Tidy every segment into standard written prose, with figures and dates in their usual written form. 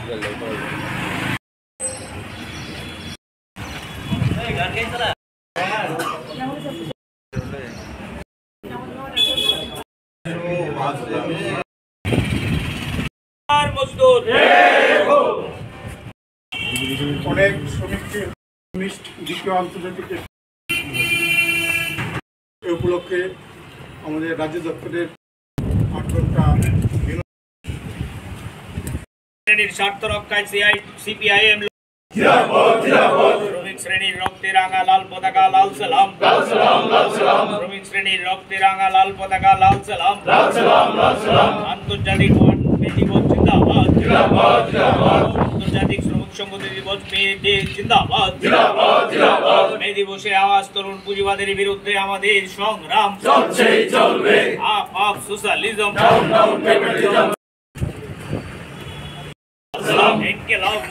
অনেক শ্রমিককে দ্বিতীয় আন্তর্জাতিক এই উপলক্ষে আমাদের রাজ্য দপ্তরের 8 ঘন্টা শ্রেণীর স্বার্থ রক্ষায় সিপিআইএম শ্রমিক শ্রেণীর রক্তে রাঙা লাল পতাকা লাল সালাম, শ্রমিক শ্রেণীর রক্তে রাঙা লাল পতাকা লাল সালাম, আন্তর্জাতিক মে দিবস জিন্দাবাদ, আন্তর্জাতিক শ্রমিক সংহতি দিবস জিন্দাবাদ, মে দিবসে আওয়াজ তরুণ পুঁজিবাদের বিরুদ্ধে আমাদের সংগ্রাম চলবে, আপ সোশ্যালিজম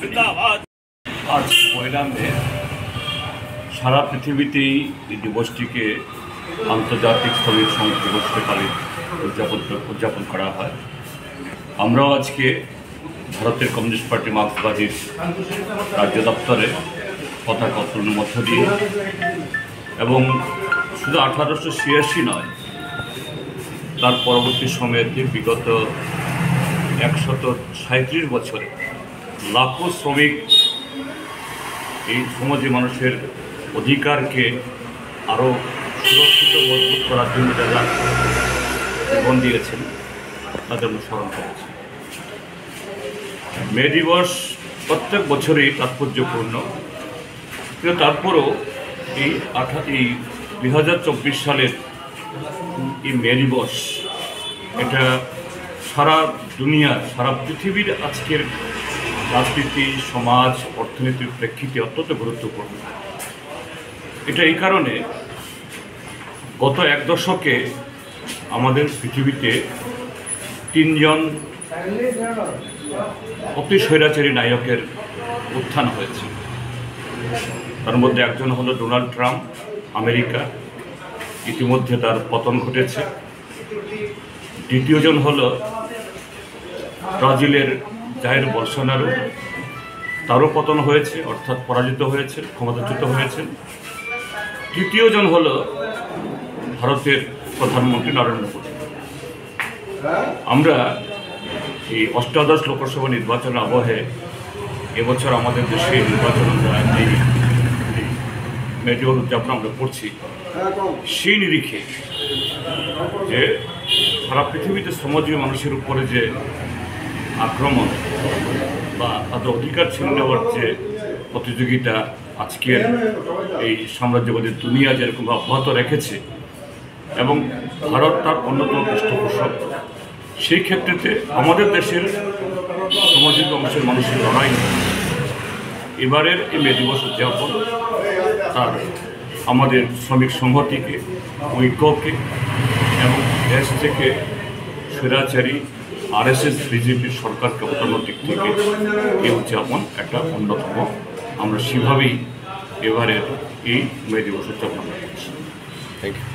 জিন্দাবাদ। আজ 1 মে সারা পৃথিবীতেই এই দিবসটিকে আন্তর্জাতিক শ্রমিক সংহতি দিবস হিসেবে উদযাপন করা হয়। আমরাও আজকে ভারতের কমিউনিস্ট পার্টি মার্ক্সবাদীর রাজ্য দপ্তরে পতাকা উত্তোলনের মধ্য দিয়ে এবং শুধু 1886 নয়, তার পরবর্তী সময়েতে বিগত 137 বছরে লাখো শ্রমিক এই সমাজে মানুষের অধিকারকে আরও সুরক্ষিত মজবুত করার জন্য যারা জীবন দিয়েছেন তাদের অনুসরণ করেছে। মে দিবস প্রত্যেক বছরই তাৎপর্যপূর্ণ, কিন্তু তারপরও এই 2024 সালের এই মে দিবস এটা সারা দুনিয়ার সারা পৃথিবীর আজকের রাজনীতি সমাজ অর্থনীতির প্রেক্ষিতে অত্যন্ত গুরুত্বপূর্ণ। এটা এই কারণে গত 1 দশকে আমাদের পৃথিবীতে 3 জন অতি স্বৈরাচারী নায়কের উত্থান হয়েছে। তার মধ্যে একজন হলো ডোনাল্ড ট্রাম্প, আমেরিকা, ইতিমধ্যে তার পতন ঘটেছে। দ্বিতীয়জন হলো ব্রাজিলের জাইর বলসোনারো, তারও পতন হয়েছে, অর্থাৎ পরাজিত হয়েছে, ক্ষমতাচ্যুত হয়েছেন। তৃতীয়জন হল ভারতের প্রধানমন্ত্রী নরেন্দ্র মোদী। আমরা এই 18দশ লোকসভা নির্বাচনের আবহে এবছর আমাদের দেশে নির্বাচন এই মে দিবস উদযাপন আমরা করছি। সেই নিরিখে যে সারা পৃথিবীতে সমাজীয় মানুষের উপরে যে আক্রমণ বা তাদের অধিকার ছিনে নেওয়ার যে প্রতিযোগিতা আজকের এই সাম্রাজ্যবাদী দুনিয়া যেরকম অব্যাহত রেখেছে এবং ভারত তার অন্যতম পৃষ্ঠপোষক, সেই ক্ষেত্রেতে আমাদের দেশের সামাজিক অংশের মানুষের লড়াই এবারের এই মে দিবস উদযাপন তার আমাদের শ্রমিক সংহতিকে, ঐক্যকে এবং দেশ থেকে স্বৈরাচারী RSS বিজেপির সরকারকে হটানোর দিক থেকে এই উদযাপন একটা অন্যতম। আমরা সেভাবেই এবারের এই মে দিবস উদযাপন করছি। Thank you.